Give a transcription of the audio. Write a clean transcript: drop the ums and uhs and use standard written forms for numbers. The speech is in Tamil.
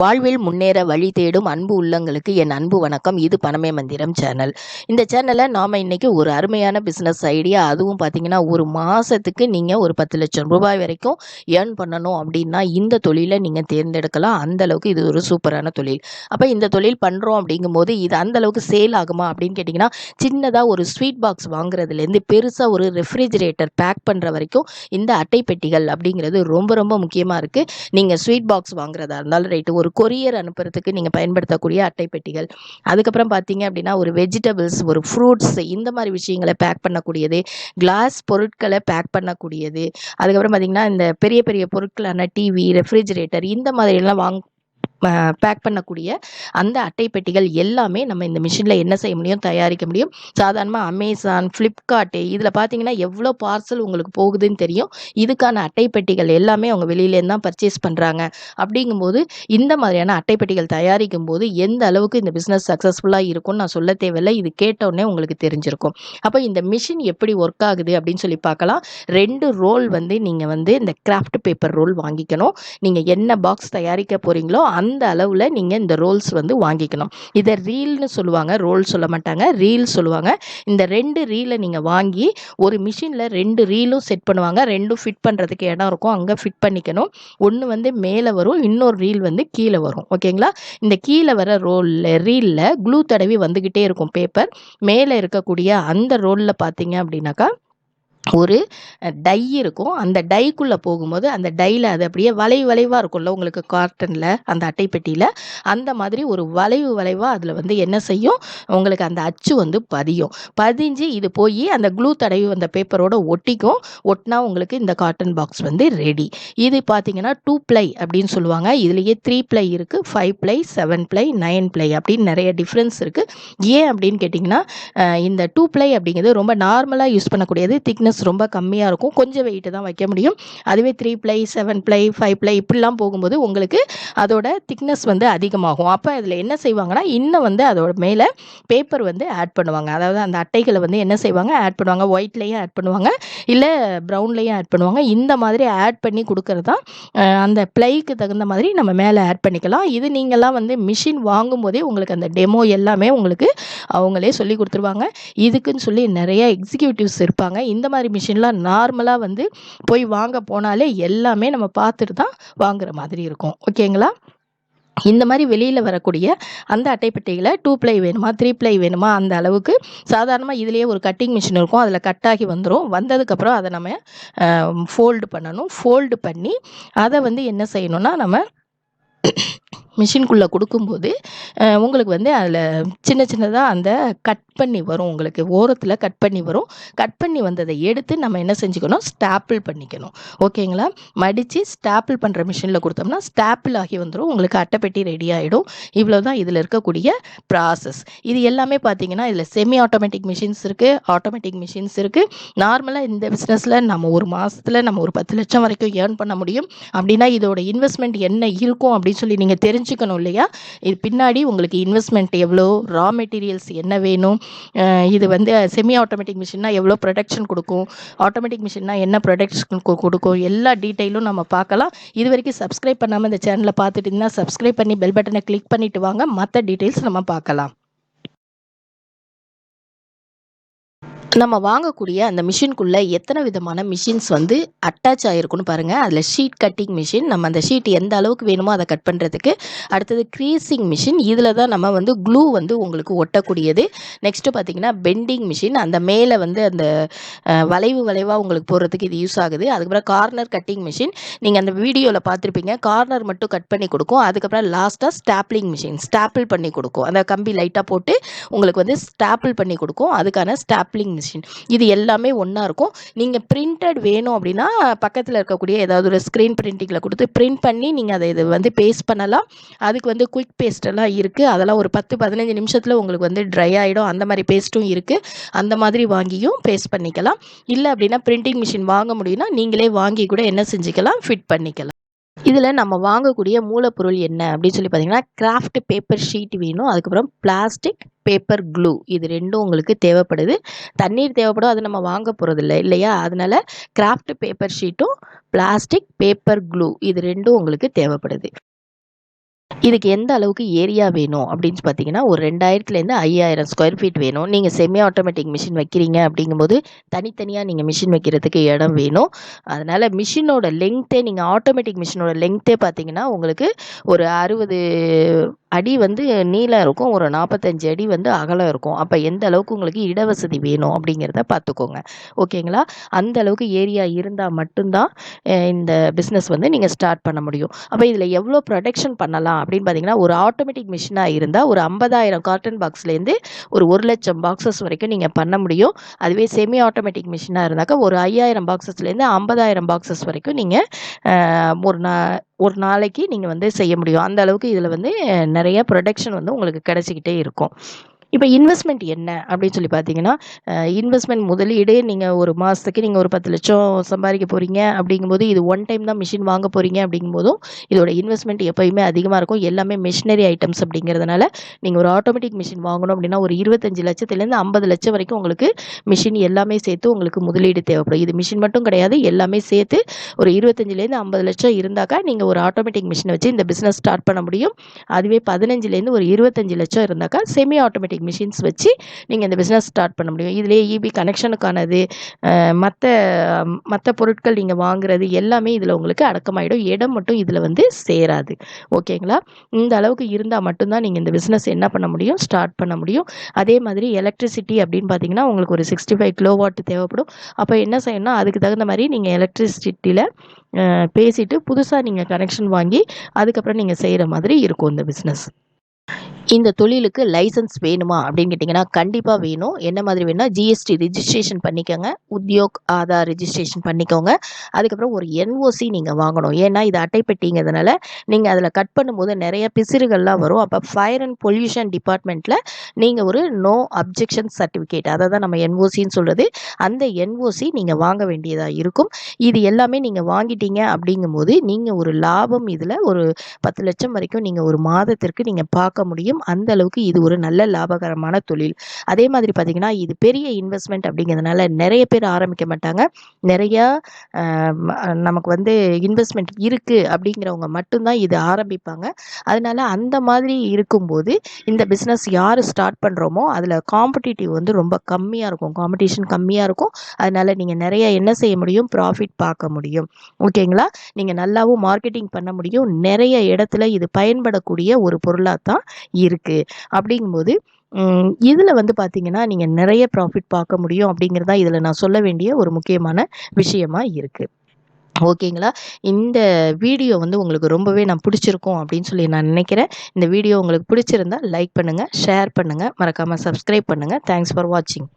வாழ்வில் முன்னேற வழி தேடும் அன்பு உள்ளங்களுக்கு என் அன்பு வணக்கம். இது பணமே மந்திரம் சேனல். இந்த சேனலில் நாம் இன்றைக்கி ஒரு அருமையான பிஸ்னஸ் ஐடியா, அதுவும் பார்த்திங்கன்னா ஒரு மாதத்துக்கு நீங்கள் ஒரு 10 லட்சம் ரூபாய் வரைக்கும் ஏர்ன் பண்ணணும் அப்படின்னா இந்த தொழிலை நீங்கள் தேர்ந்தெடுக்கலாம். அந்தளவுக்கு இது ஒரு சூப்பரான தொழில். அப்போ இந்த தொழில் பண்ணுறோம் அப்படிங்கும்போது இது அந்தளவுக்கு சேல் ஆகுமா அப்படின்னு கேட்டிங்கன்னா, சின்னதாக ஒரு ஸ்வீட் பாக்ஸ் வாங்குறதுலேருந்து பெருசாக ஒரு ரெஃப்ரிஜிரேட்டர் பேக் பண்ணுற வரைக்கும் இந்த அட்டை பெட்டிகள் அப்படிங்கிறது ரொம்ப ரொம்ப முக்கியமாக இருக்குது. நீங்கள் ஸ்வீட் பாக்ஸ் வாங்குறதா இருந்தாலும் ரைட்டு, ஒரு கொரியர் அனுப்புறதுக்கு நீங்கள் பயன்படுத்தக்கூடிய அட்டை பெட்டிகள், அதுக்கப்புறம் பார்த்தீங்க அப்படின்னா ஒரு வெஜிடபிள்ஸ், ஒரு ஃப்ரூட்ஸ், இந்த மாதிரி விஷயங்களை பேக் பண்ணக்கூடியது, கிளாஸ் பொருட்களை பேக் பண்ணக்கூடியது, அதுக்கப்புறம் பார்த்தீங்கன்னா இந்த பெரிய பெரிய பொருட்களான டிவி, ரெஃப்ரிஜிரேட்டர், இந்த மாதிரிலாம் பேக் பண்ணக்கூடிய அந்த அட்டை பெட்டிகள் எல்லாமே நம்ம இந்த மிஷினில் என்ன செய்ய முடியும், தயாரிக்க முடியும். சாதாரணமாக அமேசான், ஃப்ளிப்கார்ட்டு, இதில் பார்த்தீங்கன்னா எவ்வளோ பார்சல் உங்களுக்கு போகுதுன்னு தெரியும். இதுக்கான அட்டை பெட்டிகள் எல்லாமே அவங்க வெளியிலேருந்து தான் பர்ச்சேஸ் பண்ணுறாங்க. அப்படிங்கும்போது இந்த மாதிரியான அட்டை பெட்டிகள் தயாரிக்கும் போது எந்த அளவுக்கு இந்த பிஸ்னஸ் சக்ஸஸ்ஃபுல்லாக இருக்கும்னு நான் சொல்ல தேவையில்லை. இது கேட்டோடனே உங்களுக்கு தெரிஞ்சிருக்கும். அப்போ இந்த மிஷின் எப்படி ஒர்க் ஆகுது அப்படின்னு சொல்லி பார்க்கலாம். 2 ரோல் நீங்கள் இந்த கிராஃப்ட் பேப்பர் ரோல் வாங்கிக்கணும். நீங்கள் என்ன பாக்ஸ் தயாரிக்க போகிறீங்களோ அந்த அளவில் நீங்கள் இந்த ரோல்ஸ் வாங்கிக்கணும். இதை ரீல்னு சொல்லுவாங்க, ரோல் சொல்ல மாட்டாங்க, ரீல் சொல்லுவாங்க. இந்த 2 ரீலை நீங்கள் வாங்கி ஒரு மிஷினில் 2 ரீலும் செட் பண்ணுவாங்க. 2 ஃபிட் பண்ணுறதுக்கு இடம் இருக்கும், அங்கே ஃபிட் பண்ணிக்கணும். ஒன்று மேலே வரும், இன்னொரு ரீல் கீழே வரும். ஓகேங்களா? இந்த கீழே வர ரீலில் க்ளூ தடவி வந்துக்கிட்டே இருக்கும் பேப்பர். மேலே இருக்கக்கூடிய அந்த ரோலில் பார்த்தீங்க அப்படின்னாக்கா ஒரு டை இருக்கும். அந்த டைக்குள்ளே போகும்போது அந்த டையில் அது அப்படியே வளைவாக இருக்கும்ல, உங்களுக்கு கார்ட்டனில் அந்த அட்டை பெட்டியில் அந்த மாதிரி ஒரு வளைவாக அதில் என்ன செய்யும், உங்களுக்கு அந்த அச்சு பதியும். பதிஞ்சு இது போய் அந்த க்ளூ தடவி வந்த பேப்பரோட ஒட்டிக்கும். ஒட்டினா உங்களுக்கு இந்த காட்டன் பாக்ஸ் ரெடி. இது பார்த்தீங்கன்னா 2 ப்ளை அப்படின்னு சொல்லுவாங்க. இதுலேயே 3 ப்ளை இருக்குது, 5 ப்ளை, 7 ப்ளை, 9 ப்ளை அப்படின்னு நிறைய டிஃப்ரென்ஸ் இருக்குது. ஏன் அப்படின்னு கேட்டிங்கன்னா, இந்த 2 ப்ளை அப்படிங்கிறது ரொம்ப நார்மலாக யூஸ் பண்ணக்கூடியது. திக்னஸ் ரொம்ப கம்மியாக இருக்கும், கொஞ்சம் வெயிட்டு தான் வைக்க முடியும். அதுவே 3 ப்ளை, 7 ப்ளை, 5 ப்ளை இப்படிலாம் போகும்போது உங்களுக்கு அதோட திக்னஸ் அதிகமாகும். அப்போ அதில் என்ன செய்வாங்கன்னா, இன்னும் அதோட மேலே பேப்பர் ஆட் பண்ணுவாங்க. அதாவது அந்த அட்டைகளை என்ன செய்வாங்க, ஆட் பண்ணுவாங்க. ஒயிட்லேயும் ஆட் பண்ணுவாங்க, இல்லை ப்ரௌன்லேயும் ஆட் பண்ணுவாங்க. இந்த மாதிரி ஆட் பண்ணி கொடுக்கறது தான் அந்த ப்ளைக்கு தகுந்த மாதிரி நம்ம மேலே ஆட் பண்ணிக்கலாம். இது நீங்கள்லாம் மிஷின் வாங்கும் போதே உங்களுக்கு அந்த டெமோ எல்லாமே உங்களுக்கு அவங்களே சொல்லி கொடுத்துருவாங்க. இதுக்குன்னு சொல்லி நிறைய எக்ஸிக்யூட்டிவ்ஸ் இருப்பாங்க. இந்த மாதிரி மிஷின்லாம் நார்மலாக போய் வாங்க போனாலே எல்லாமே நம்ம பார்த்துட்டு தான் வாங்குற மாதிரி இருக்கும். ஓகேங்களா? இந்த மாதிரி வெளியில் வரக்கூடிய அந்த அட்டைப்பெட்டிகளை 2 ப்ளை வேணுமா, 3 ப்ளை வேணுமா, அந்த அளவுக்கு சாதாரணமாக இதுலேயே ஒரு கட்டிங் மிஷின் இருக்கும். அதில் கட்டாகி வந்துடும். வந்ததுக்கப்புறம் அதை நம்ம ஃபோல்டு பண்ணணும். ஃபோல்டு பண்ணி அதை என்ன செய்யணும்னா, நம்ம மிஷின்குள்ளே கொடுக்கும்போது உங்களுக்கு அதில் சின்னதாக அந்த கட் பண்ணி வரும். உங்களுக்கு ஓரத்தில் கட் பண்ணி வரும். கட் பண்ணி வந்ததை எடுத்து நம்ம என்ன செஞ்சுக்கணும், ஸ்டாப்பிள் பண்ணிக்கணும். ஓகேங்களா? மடித்து ஸ்டாப்பிள் பண்ணுற மிஷினில் கொடுத்தோம்னா ஸ்டாப்பிள் ஆகி வந்துடும். உங்களுக்கு அட்டைப்பெட்டி ரெடி ஆகிடும். இவ்வளோ தான் இதில் இருக்கக்கூடிய ப்ராசஸ். இது எல்லாமே பார்த்தீங்கன்னா இதில் செமி ஆட்டோமேட்டிக் மிஷின்ஸ் இருக்குது, ஆட்டோமேட்டிக் மிஷின்ஸ் இருக்குது. நார்மலாக இந்த பிஸ்னஸில் நம்ம ஒரு மாதத்தில் நம்ம ஒரு 10 லட்சம் வரைக்கும் ஏர்ன் பண்ண முடியும். அப்படின்னா இதோட இன்வெஸ்ட்மெண்ட் என்ன இருக்கும் அப்படின்னு சொல்லி நீங்கள் தெரிஞ்சுக்கணும் இல்லையா? இது பின்னாடி உங்களுக்கு இன்வெஸ்ட்மெண்ட் எவ்வளோ, ரா மெட்டீரியல்ஸ் என்ன வேணும், இது செமி ஆட்டோமேட்டிக் மிஷின்னா எவ்வளோ ப்ரொடக்ஷன் கொடுக்கும், ஆட்டோமேட்டிக் மிஷின்னா என்ன ப்ரொடக்ஷன் கொடுக்கும், எல்லா டீட்டெயிலும் நம்ம பார்க்கலாம். இது வரைக்கும் சப்ஸ்கிரைப் பண்ணாமல் இந்த சேனலை பார்த்துட்டு இருந்தால் சப்ஸ்கிரைப் பண்ணி பெல் பட்டனை கிளிக் பண்ணிட்டு வாங்க. மற்ற டீட்டெயில்ஸ் நம்ம பார்க்கலாம். நம்ம வாங்கக்கூடிய அந்த மிஷின்குள்ளே எத்தனை விதமான மிஷின்ஸ் அட்டாச் ஆகிருக்குன்னு பாருங்கள். அதில் ஷீட் கட்டிங் மிஷின், நம்ம அந்த ஷீட் எந்த அளவுக்கு வேணுமோ அதை கட் பண்ணுறதுக்கு. அடுத்தது க்ரீசிங் மிஷின், இதில் தான் நம்ம க்ளூ உங்களுக்கு ஒட்டக்கூடியது. நெக்ஸ்ட்டு பார்த்திங்கன்னா பெண்டிங் மிஷின், அந்த மேலே அந்த வளைவாக உங்களுக்கு போடுறதுக்கு இது யூஸ் ஆகுது. அதுக்கப்புறம் கார்னர் கட்டிங் மிஷின், நீங்கள் அந்த வீடியோவில் பார்த்துருப்பீங்க, கார்னர் மட்டும் கட் பண்ணி கொடுக்கும். அதுக்கப்புறம் லாஸ்ட்டாக ஸ்டாப்லிங் மிஷின், ஸ்டாப்பிள் பண்ணி கொடுக்கும். அந்த கம்பி லைட்டாக போட்டு உங்களுக்கு ஸ்டாப்பிள் பண்ணி கொடுக்கும். அதுக்கான ஸ்டாப்லிங் மிஷின். இது எல்லாமே ஒன்றா இருக்கும். நீங்கள் பிரிண்டட் வேணும் அப்படின்னா பக்கத்தில் இருக்கக்கூடிய ஏதாவது ஒரு ஸ்க்ரீன் பிரிண்டிங்கில் கொடுத்து பிரிண்ட் பண்ணி நீங்கள் அதை இது பேஸ்ட் பண்ணலாம். அதுக்கு குயிக் பேஸ்டெல்லாம் இருக்குது. அதெல்லாம் ஒரு 10-15 நிமிஷத்தில் உங்களுக்கு ட்ரை ஆகிடும். அந்த மாதிரி பேஸ்ட்டும் இருக்குது. அந்த மாதிரி வாங்கியும் பேஸ்ட் பண்ணிக்கலாம். இல்லை அப்படின்னா பிரிண்டிங் மிஷின் வாங்க முடியும்னா நீங்களே வாங்கி கூட என்ன செஞ்சுக்கலாம், ஃபிட் பண்ணிக்கலாம். இதில் நம்ம வாங்கக்கூடிய மூலப்பொருள் என்ன அப்படின்னு சொல்லி பார்த்தீங்கன்னா, கிராஃப்ட் பேப்பர் ஷீட் வேணும். அதுக்கப்புறம் பிளாஸ்டிக் பேப்பர் க்ளூ, இது 2ம் உங்களுக்கு தேவைப்படுது. தண்ணீர் தேவைப்படும், அது நம்ம வாங்க போகிறதில்ல இல்லையா? அதனால் கிராஃப்ட் பேப்பர் ஷீட்டும் பிளாஸ்டிக் பேப்பர் க்ளூ இது 2ம் உங்களுக்கு தேவைப்படுது. இதுக்கு எந்த அளவுக்கு ஏரியா வேணும் அப்படின்னு பார்த்தீங்கன்னா, ஒரு 2000லேருந்து 5000 ஸ்கொயர் ஃபீட் வேணும். நீங்கள் செமி ஆட்டோமேட்டிக் மிஷின் வைக்கிறீங்க அப்படிங்கும்போது, தனித்தனியாக நீங்கள் மிஷின் வைக்கிறதுக்கு இடம் வேணும். அதனால் மிஷினோட லெங்த்தே நீங்கள் ஆட்டோமேட்டிக் மிஷினோட லெங்த்தே பார்த்தீங்கன்னா, உங்களுக்கு ஒரு 60 அடி வந்து நீளம் இருக்கும். ஒரு 45 அடி வந்து அகலம் இருக்கும். அப்போ எந்த அளவுக்கு உங்களுக்கு இடவசதி வேணும் அப்படிங்கிறத பார்த்துக்கோங்க. ஓகேங்களா? அந்த அளவுக்கு ஏரியா இருந்தால் மட்டும்தான் இந்த பிஸ்னஸ் வந்து நீங்கள் ஸ்டார்ட் பண்ண முடியும். அப்போ இதில் எவ்வளோ ப்ரொடக்ஷன் பண்ணலாம் அப்படின்னு பார்த்தீங்கன்னா, ஒரு ஆட்டோமேட்டிக் மிஷினாக இருந்தால் ஒரு 50,000 காட்டன் பாக்ஸ்லேருந்து ஒரு 1,00,000 பாக்ஸஸ் வரைக்கும் நீங்கள் பண்ண முடியும். அதுவே செமி ஆட்டோமேட்டிக் மிஷினாக இருந்தாக்கா ஒரு 5,000 பாக்ஸஸ்லேருந்து 50,000 பாக்ஸஸ் வரைக்கும் நீங்கள் ஒரு நாளைக்கு நீங்கள் வந்து செய்ய முடியும். அந்த அளவுக்கு இதில் வந்து நிறைய ப்ரொடக்ஷன் வந்து உங்களுக்கு கிடைச்சிக்கிட்டே இருக்கும். இப்போ இன்வெஸ்ட்மெண்ட் என்ன அப்படின்னு சொல்லி பார்த்தீங்கன்னா, இன்வெஸ்ட்மெண்ட் முதலீடு நீங்கள் ஒரு மாதத்துக்கு நீங்கள் ஒரு 10,00,000 சம்பாதிக்க போகிறீங்க அப்படிங்கும்போது, இது ஒன் டைம் தான் மிஷின் வாங்க போகிறீங்க அப்படிங்கும்போதும், இதோட இன்வெஸ்ட்மெண்ட் எப்போயுமே அதிகமாக இருக்கும். எல்லாமே மிஷினரி ஐட்டம்ஸ் அப்படிங்கிறதுனால, நீங்கள் ஒரு ஆட்டோமேட்டிக் மிஷின் வாங்கணும் அப்படின்னா ஒரு 25,00,000லேருந்து 50,00,000 வரைக்கும் உங்களுக்கு மிஷின் எல்லாமே சேர்த்து உங்களுக்கு முதலீடு தேவைப்படும். இது மிஷின் மட்டும் கிடையாது, எல்லாமே சேர்த்து ஒரு 25,000லேருந்து 50,00,000 இருந்தாக்கா நீங்கள் ஒரு ஆட்டோமேட்டிக் மிஷினை வச்சு இந்த பிஸ்னஸ் ஸ்டார்ட் பண்ண முடியும். அதுவே 15லேருந்து ஒரு 25,00,000 இருந்தாக்கா செமி ஆட்டோமேட்டிக் மிஷின்ஸ் வச்சு நீங்கள் இந்த பிஸ்னஸ் ஸ்டார்ட் பண்ண முடியும். இதிலே இபி கனெக்ஷனுக்கானது, மற்ற மற்ற பொருட்கள் நீங்கள் வாங்குறது எல்லாமே இதில் உங்களுக்கு அடக்கமாயிடும். இடம் மட்டும் இதில் வந்து சேராது. ஓகேங்களா? இந்த அளவுக்கு இருந்தால் மட்டும்தான் நீங்கள் இந்த பிஸ்னஸ் என்ன பண்ண முடியும், ஸ்டார்ட் பண்ண முடியும். அதே மாதிரி எலக்ட்ரிசிட்டி அப்படின்னு பார்த்தீங்கன்னா, உங்களுக்கு ஒரு 65 கிலோவாட் தேவைப்படும். அப்போ என்ன செய்யணும்னா, அதுக்கு தகுந்த மாதிரி நீங்கள் எலக்ட்ரிசிட்டியில் பேசிட்டு புதுசாக நீங்கள் கனெக்ஷன் வாங்கி அதுக்கப்புறம் நீங்கள் செய்கிற மாதிரி இருக்கும் இந்த பிஸ்னஸ். இந்த தொழிலுக்கு லைசன்ஸ் வேணுமா அப்படின்னு கேட்டிங்கன்னா, கண்டிப்பாக வேணும். என்ன மாதிரி வேணும்னா, ஜிஎஸ்டி ரிஜிஸ்ட்ரேஷன் பண்ணிக்கோங்க, உத்யோக் ஆதார் ரிஜிஸ்ட்ரேஷன் பண்ணிக்கோங்க. அதுக்கப்புறம் ஒரு என்ஓசி நீங்கள் வாங்கணும். ஏன்னா இது அட்டைப்பெட்டிங்கிறதுனால நீங்கள் அதில் கட் பண்ணும்போது நிறைய பிசிறுகள்லாம் வரும். அப்போ ஃபயர் அண்ட் பொல்யூஷன் டிபார்ட்மெண்ட்டில் நீங்கள் ஒரு நோ அப்ஜெக்ஷன் சர்டிஃபிகேட், அதை தான் நம்ம என்ஓசின்னு சொல்கிறது, அந்த என்ஓசி நீங்கள் வாங்க வேண்டியதாக இருக்கும். இது எல்லாமே நீங்கள் வாங்கிட்டீங்க அப்படிங்கும்போது நீங்கள் ஒரு லாபம் இதில் ஒரு 10,00,000 வரைக்கும் நீங்கள் ஒரு மாதத்திற்கு நீங்கள் பார்க்க முடியும். அந்த அளவுக்கு இது ஒரு நல்ல லாபகரமான தொழில். அதே மாதிரி பார்த்தீங்கன்னா, இது பெரிய இன்வெஸ்ட்மெண்ட் அப்படிங்கிறதுனால நிறைய பேர் ஆரம்பிக்க மாட்டாங்க. நிறையா நமக்கு வந்து இன்வெஸ்ட்மெண்ட் இருக்குது அப்படிங்கிறவங்க மட்டும்தான் இது ஆரம்பிப்பாங்க. அதனால அந்த மாதிரி இருக்கும்போது இந்த பிஸ்னஸ் யார் ஸ்டார்ட் பண்ணுறோமோ அதில் காம்படிட்டிவ் வந்து ரொம்ப கம்மியாக இருக்கும், காம்படிஷன் கம்மியாக இருக்கும். அதனால் நீங்கள் நிறைய என்ன செய்ய முடியும், ப்ராஃபிட் பார்க்க முடியும். ஓகேங்களா? நீங்கள் நல்லாவும் மார்க்கெட்டிங் பண்ண முடியும். நிறைய இடத்துல இது பயன்படக்கூடிய ஒரு பொருளாக தான் இருக்குது. அப்படிங்கும்போது இதில் வந்து பார்த்தீங்கன்னா, நீங்கள் நிறைய ப்ராஃபிட் பார்க்க முடியும் அப்படிங்கிறது தான் இதில் நான் சொல்ல வேண்டிய ஒரு முக்கியமான விஷயமா இருக்குது. ஓகேங்களா? இந்த வீடியோ வந்து உங்களுக்கு ரொம்பவே நான் பிடிச்சிருக்கும் அப்படின்னு சொல்லி நான் நினைக்கிறேன். இந்த வீடியோ உங்களுக்கு பிடிச்சிருந்தா லைக் பண்ணுங்கள், ஷேர் பண்ணுங்கள், மறக்காமல் சப்ஸ்கிரைப் பண்ணுங்கள். தேங்க்ஸ் ஃபார் வாட்சிங்.